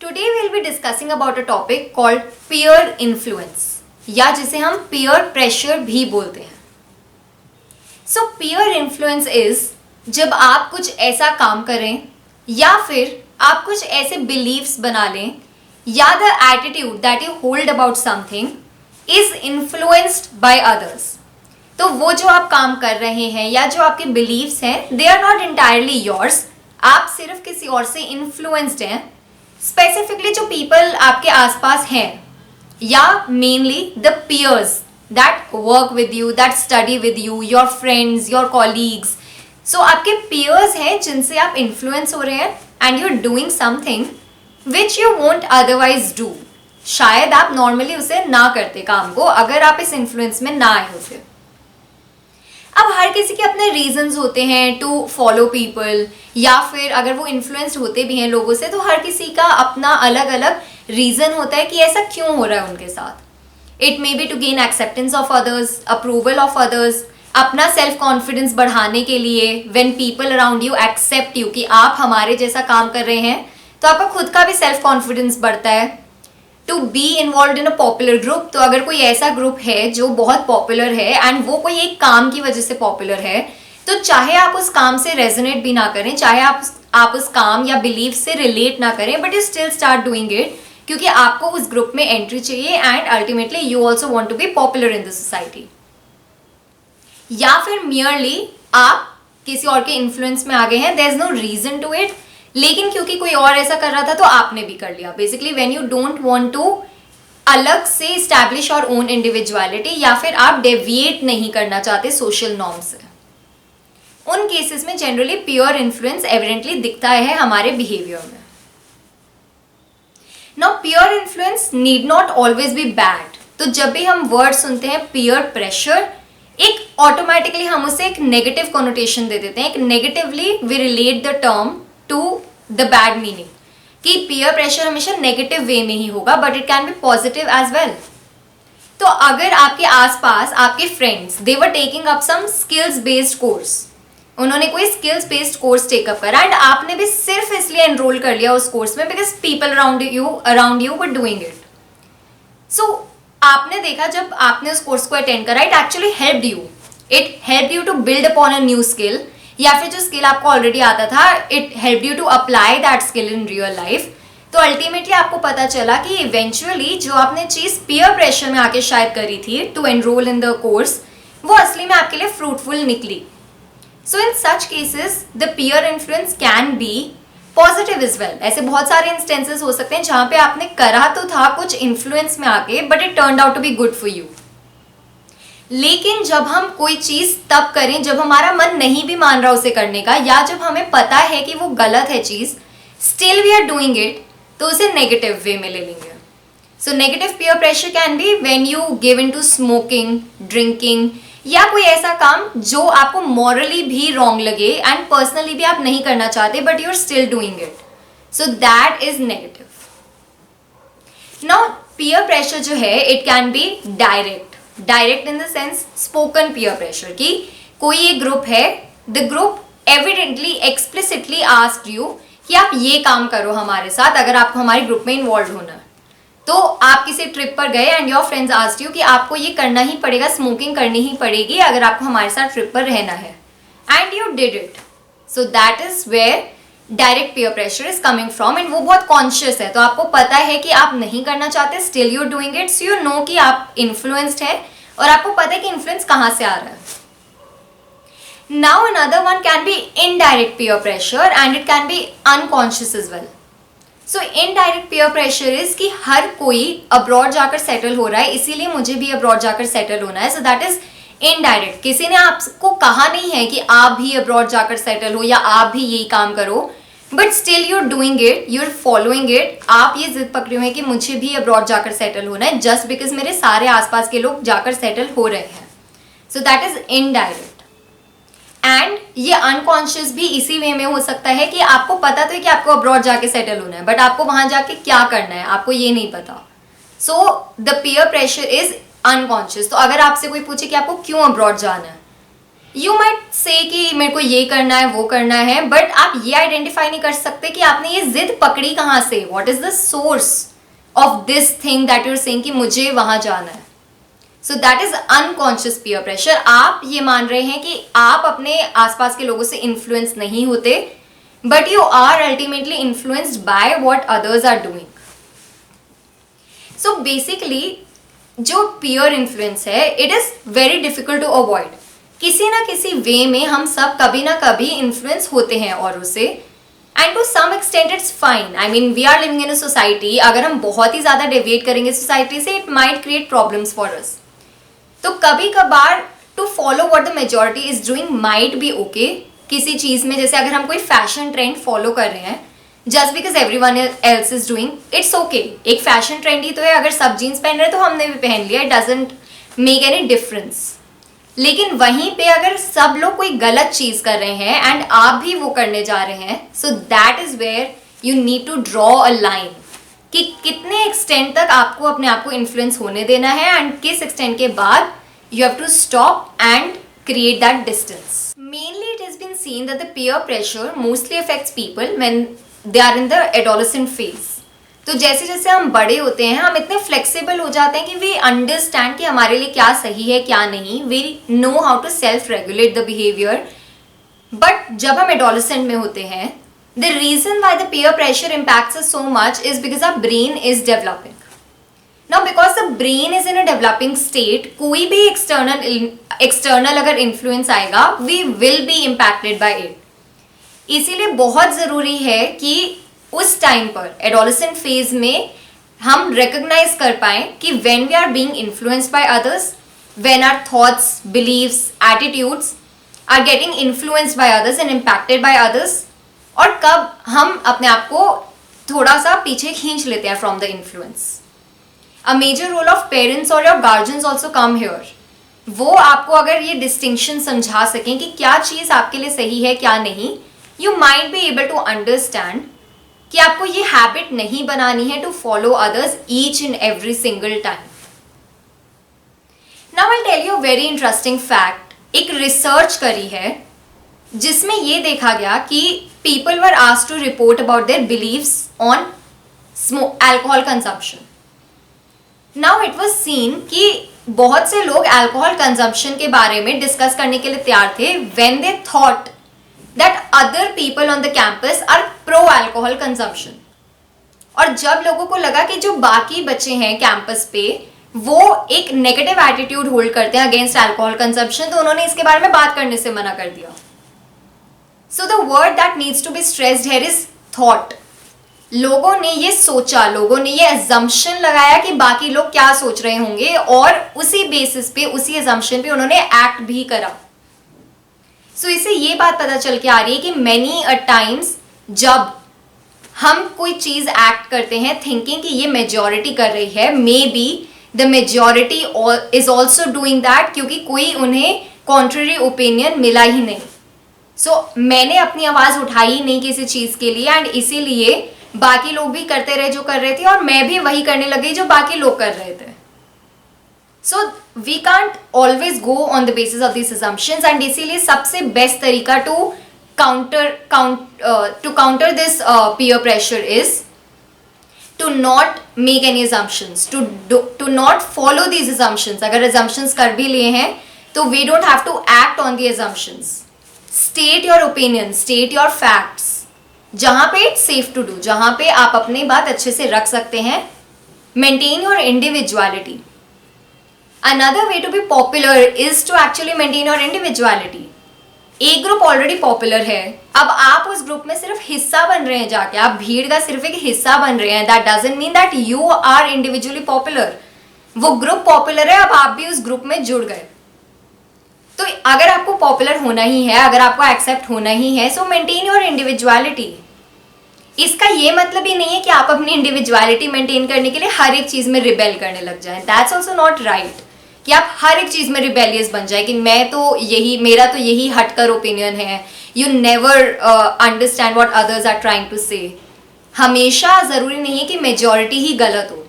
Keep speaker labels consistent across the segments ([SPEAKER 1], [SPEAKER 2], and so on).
[SPEAKER 1] Today we'll be discussing about a topic called peer influence या जिसे हम peer pressure भी बोलते हैं. So peer influence is जब आप कुछ ऐसा काम करें या फिर आप कुछ ऐसे beliefs बना लें या the attitude that you hold about something is influenced by others. तो वो जो आप काम कर रहे हैं या जो आपके beliefs हैं they are not entirely yours. आप सिर्फ किसी और से influenced हैं. स्पेसिफिकली जो पीपल आपके आसपास हैं या mainly the peers that work with you, that study with you, your friends, your colleagues. So आपके peers हैं जिनसे आप influence हो रहे हैं and you're doing something which you won't otherwise do. शायद आप नॉर्मली उसे ना करते काम को अगर आप इस इन्फ्लुएंस में ना आए होते. अब हर किसी के अपने रीजंस होते हैं टू फॉलो पीपल या फिर अगर वो इन्फ्लुएंस्ड होते भी हैं लोगों से तो हर किसी का अपना अलग अलग रीजन होता है कि ऐसा क्यों हो रहा है उनके साथ. It may be to gain acceptance of others, approval of others, अपना सेल्फ कॉन्फिडेंस बढ़ाने के लिए. When people around you accept you कि आप हमारे जैसा काम कर रहे हैं तो आपका खुद का भी सेल्फ कॉन्फिडेंस बढ़ता है. To be involve in a popular group, तो अगर कोई ऐसा ग्रुप है जो बहुत पॉपुलर है एंड वो कोई एक काम की वजह से पॉपुलर है तो चाहे आप उस काम से रेजोनेट भी ना करें, चाहे आप उस काम या बिलीफ से रिलेट ना करें, but you still start doing it क्योंकि आपको उस ग्रुप में एंट्री चाहिए and ultimately you also want to be popular in the society. या फिर मियरली आप किसी और के इन्फ्लुएंस में आ गए हैं, there is no reason to it, लेकिन क्योंकि कोई और ऐसा कर रहा था तो आपने भी कर लिया. Basically when you don't want to अलग से इस्टेब्लिश योर ओन इंडिविजुअलिटी या फिर आप डेविएट नहीं करना चाहते सोशल नॉर्म से, उन केसेस में जनरली पीयर इन्फ्लुएंस एविडेंटली दिखता है हमारे बिहेवियर में. Now peer influence need not always be bad. तो जब भी हम वर्ड सुनते हैं पीयर प्रेशर, एक ऑटोमेटिकली हम उसे एक नेगेटिव कोनोटेशन दे देते हैं. एक negatively we relate the term to the bad meaning कि पीयर प्रेशर हमेशा नेगेटिव वे में ही होगा, but it can be positive as well. तो अगर आपके आसपास आपके friends they were taking up some skills based course, उन्होंने कोई स्किल्स बेस्ड कोर्स टेकअप करा एंड आपने भी सिर्फ इसलिए एनरोल कर लिया उस कोर्स में because people around you were doing it. So आपने देखा जब आपने उस कोर्स को अटेंड करा, it actually helped you. It help you to build upon a new skill, या फिर जो स्किल आपको ऑलरेडी आता था it help you to apply that skill in real life. तो अल्टीमेटली आपको पता चला कि इवेंचुअली जो आपने चीज़ पीयर प्रेशर में आके शायद करी थी to enrol in the course, वो असली में आपके लिए फ्रूटफुल निकली. So in such cases the peer influence can be positive as well. ऐसे बहुत सारे इंस्टेंसेस हो सकते हैं जहाँ पे आपने करा तो था कुछ इन्फ्लुएंस में आके, but it turned out to be good for you. लेकिन जब हम कोई चीज तब करें जब हमारा मन नहीं भी मान रहा उसे करने का, या जब हमें पता है कि वो गलत है चीज, still we are doing it, तो उसे नेगेटिव वे में ले लेंगे. So negative peer pressure can be when you give in to smoking, drinking, या कोई ऐसा काम जो आपको मॉरली भी रॉन्ग लगे एंड पर्सनली भी आप नहीं करना चाहते but you are still doing it. So that is negative. Now peer pressure जो है it can be direct in the sense spoken peer pressure, कि कोई एक ग्रुप है, the group evidently explicitly asked you कि आप ये काम करो हमारे साथ अगर आपको हमारे ग्रुप में इन्वॉल्व होना है. तो आप किसी ट्रिप पर गए and your friends asked you कि आपको ये करना ही पड़ेगा, स्मोकिंग करनी ही पड़ेगी अगर आपको हमारे साथ ट्रिप पर रहना है, and you did it. So that is where direct peer pressure is coming from, and वो बहुत कॉन्शियस है. तो आपको पता है कि आप नहीं करना चाहते, still you doing it, so you know कि आप इन्फ्लुएंस्ड है और आपको पता है कि इन्फ्लुएंस कहाँ से आ रहा है. Now another one can be indirect peer pressure and it can B unconscious is well. So indirect peer pressure is कि हर कोई अब्रॉड जाकर सेटल हो रहा है, इसीलिए मुझे भी अब्रॉड जाकर सेटल होना है. सो दैट इज इनडायरेक्ट. किसी ने आपको कहा नहीं है कि आप भी अब्रॉड जाकर सेटल हो या आप भी यही काम करो, but still you are doing it, you are following it. आप ये जिद पकड़े हुए हैं कि मुझे भी अब्रॉड जाकर सेटल होना है जस्ट बिकॉज मेरे सारे आसपास के लोग जाकर सेटल हो रहे हैं. So that is indirect. And ये अनकॉन्शियस भी इसी वे में हो सकता है कि आपको पता तो है कि आपको अब्रॉड जाके सेटल होना है, बट आपको वहां जाके क्या करना है आपको ये नहीं पता. So the peer pressure is unconscious. तो अगर आपसे कोई पूछे कि आपको क्यों अब्रॉड जाना है, यू माइट से कि मेरे को ये करना है वो करना है, बट आप ये आइडेंटिफाई नहीं कर सकते कि आपने ये जिद पकड़ी कहाँ से, what is the source of this thing that you're saying कि मुझे वहां जाना है. सो that is unconscious peer pressure. आप ये मान रहे हैं कि आप अपने आसपास के लोगों से इन्फ्लुएंस नहीं होते, but you are ultimately influenced by what others are doing. So basically जो पीयर इन्फ्लुएंस है, it is very difficult to avoid. किसी ना किसी वे में हम सब कभी ना कभी इन्फ्लुएंस होते हैं औरों से, and to some extent it's fine. I mean we are living in a society. अगर हम बहुत ही ज्यादा डेविएट करेंगे सोसाइटी से, it might create problems for us. तो कभी कभार to follow what the majority is doing might be okay. किसी चीज में, जैसे अगर हम कोई फैशन ट्रेंड फॉलो कर रहे हैं just because everyone else is doing, it's okay. एक फैशन ट्रेंड ही तो है. अगर सब जीन्स पहन रहे हैं तो हमने भी पहन लिया. It doesn't make any difference. लेकिन वहीं पे अगर सब लोग कोई गलत चीज कर रहे हैं एंड आप भी वो करने जा रहे हैं, so that is where you need to draw a line कि कितने एक्सटेंट तक आपको अपने आप को इन्फ्लुएंस होने देना है एंड किस एक्सटेंट के बाद you have to stop and create that distance. Mainly it has been seen that the peer pressure mostly affects people when they are in the adolescent phase. तो जैसे जैसे हम बड़े होते हैं हम इतने फ्लेक्सिबल हो जाते हैं कि वी अंडरस्टैंड कि हमारे लिए क्या सही है क्या नहीं. We know how to self regulate the behaviour. But जब हम एडोलेसेंट में होते हैं, the reason why the peer pressure impacts us so much is because our brain is developing. Now because the brain is in a developing state, कोई भी external अगर influence आएगा, we will be impacted by it. इसीलिए बहुत ज़रूरी है कि उस टाइम पर adolescent phase में हम recognize कर पाएं कि when we are being influenced by others, when our thoughts, beliefs, attitudes are getting influenced by others and impacted by others, और कब हम अपने आप को थोड़ा सा पीछे खींच लेते हैं from the influence. A major role of parents or your guardians also come here. वो आपको अगर ये डिस्टिंक्शन समझा सकें कि क्या चीज़ आपके लिए सही है क्या नहीं, you might be able to understand कि आपको ये हैबिट नहीं बनानी है to follow others each and every single time. Now I tell you very interesting fact. एक रिसर्च करी है जिसमें ये देखा गया कि people were asked to report about their beliefs on alcohol consumption. Now it was seen कि बहुत से लोग अल्कोहल कंजम्पशन के बारे में डिस्कस करने के लिए तैयार थे when they thought that other people on the campus are pro alcohol consumption. और जब लोगों को लगा कि जो बाकी बच्चे हैं कैंपस पे वो एक नेगेटिव एटीट्यूड होल्ड करते हैं अगेंस्ट अल्कोहल कंजम्पशन, तो उन्होंने इसके बारे में बात करने से मना कर दिया. So the word that needs to be stressed here is thought. लोगों ने ये सोचा, लोगों ने ये अजम्पशन लगाया कि बाकी लोग क्या सोच रहे होंगे और उसी बेसिस पे, उसी अजम्पशन पे उन्होंने एक्ट भी करा. सो इससे ये बात पता चल के आ रही है कि मैनी अ टाइम्स जब हम कोई चीज एक्ट करते हैं थिंकिंग कि ये मेजॉरिटी कर रही है, may be the majority is also doing that, क्योंकि कोई उन्हें कॉन्ट्ररी ओपिनियन मिला ही नहीं. सो मैंने अपनी आवाज उठाई नहीं किसी चीज के लिए एंड इसीलिए बाकी लोग भी करते रहे जो कर रहे थे और मैं भी वही करने लगी जो बाकी लोग कर रहे थे. So we can't always go on the basis of this assumptions and इसीलिए सबसे बेस्ट तरीका to counter this peer pressure is to not make any assumptions, to not follow these assumptions. अगर assumptions कर भी लिए हैं तो we don't have to act on the assumptions. State your opinion, state your facts. जहाँ पे it's safe to do, जहाँ पे आप अपनी बात अच्छे से रख सकते हैं. Maintain your individuality. Another way to be popular is to actually maintain your individuality. एक ग्रुप ऑलरेडी पॉपुलर है, अब आप उस ग्रुप में सिर्फ हिस्सा बन रहे हैं जाके, आप भीड़ का सिर्फ एक हिस्सा बन रहे हैं. That doesn't mean that you are individually popular. वो ग्रुप पॉपुलर है, अब आप भी उस ग्रुप में जुड़ गए. तो अगर आपको पॉपुलर होना ही है, अगर आपको एक्सेप्ट होना ही है, सो मेंटेन योर इंडिविजुअलिटी. इसका ये मतलब ही नहीं है कि आप अपनी इंडिविजुअलिटी मेंटेन करने के लिए हर एक चीज में रिबेल करने लग जाएं. दैट्स ऑल्सो नॉट राइट कि आप हर एक चीज में रिबेलियस बन जाए कि मैं तो यही, मेरा तो यही हटकर ओपिनियन है. You never understand what others are trying to say. हमेशा जरूरी नहीं है कि मेजॉरिटी ही गलत हो.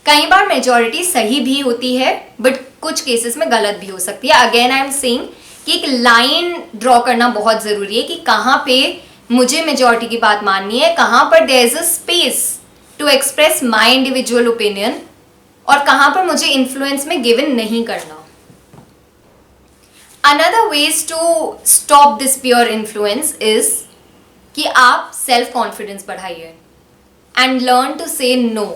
[SPEAKER 1] कई बार मेजॉरिटी सही भी होती है बट कुछ केसेस में गलत भी हो सकती है. अगेन आई एम सेइंग कि एक लाइन ड्रॉ करना बहुत ज़रूरी है कि कहाँ पे मुझे मेजॉरिटी की बात माननी है, कहाँ पर there is a space to express my individual opinion और कहाँ पर मुझे इन्फ्लुएंस में गिव इन नहीं करना. Another ways to stop this pure influence is कि आप सेल्फ कॉन्फिडेंस बढ़ाइए and learn to say no.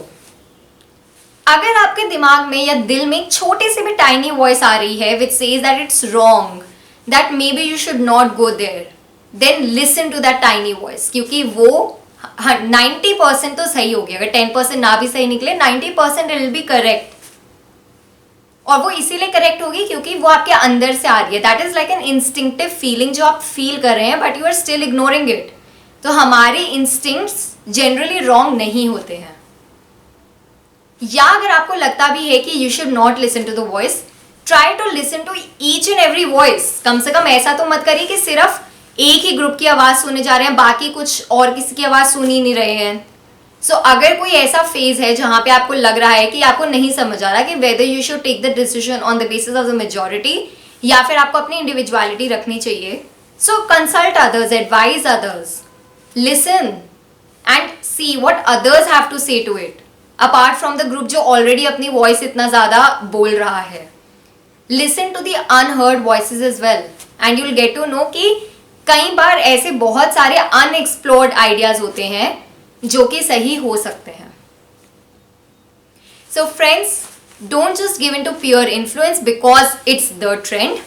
[SPEAKER 1] अगर आपके दिमाग में या दिल में एक छोटी सी भी टाइनी वॉइस आ रही है which says that it's wrong, that maybe you should not go there, then listen to that tiny voice, क्योंकि वो 90% तो सही होगी. अगर 10% ना भी सही निकले, 90% इट विल बी करेक्ट. और वो इसीलिए करेक्ट होगी क्योंकि वो आपके अंदर से आ रही है. That is like an instinctive feeling जो आप फील कर रहे हैं but you are still ignoring it. तो हमारे इंस्टिंक्ट्स जनरली रॉन्ग नहीं होते हैं. या अगर आपको लगता भी है कि you should not listen to the voice, try to listen to each and every voice. कम से कम ऐसा तो मत करिए कि सिर्फ एक ही ग्रुप की आवाज सुने जा रहे हैं, बाकी कुछ और किसी की आवाज सुन ही नहीं रहे हैं. सो अगर कोई ऐसा फेज है जहां पे आपको लग रहा है कि आपको नहीं समझ आ रहा कि whether you should take the decision on the basis of the majority या फिर आपको अपनी इंडिविजुअलिटी रखनी चाहिए, so consult others, advise others, listen and see what others have to say to it apart from the group जो already अपनी voice इतना ज्यादा बोल रहा है. Listen to the unheard voices as well and you will get to know कि कई बार ऐसे बहुत सारे अनएक्सप्लोर्ड आइडियाज होते हैं जो कि सही हो सकते हैं. So friends, don't just give in to pure influence because it's the trend.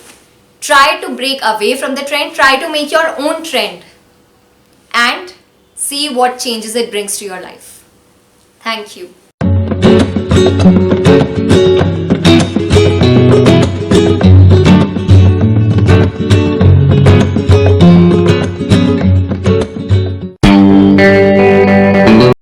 [SPEAKER 1] Try to break away from the trend, try to make your own trend and see what changes it brings to your life. Thank you.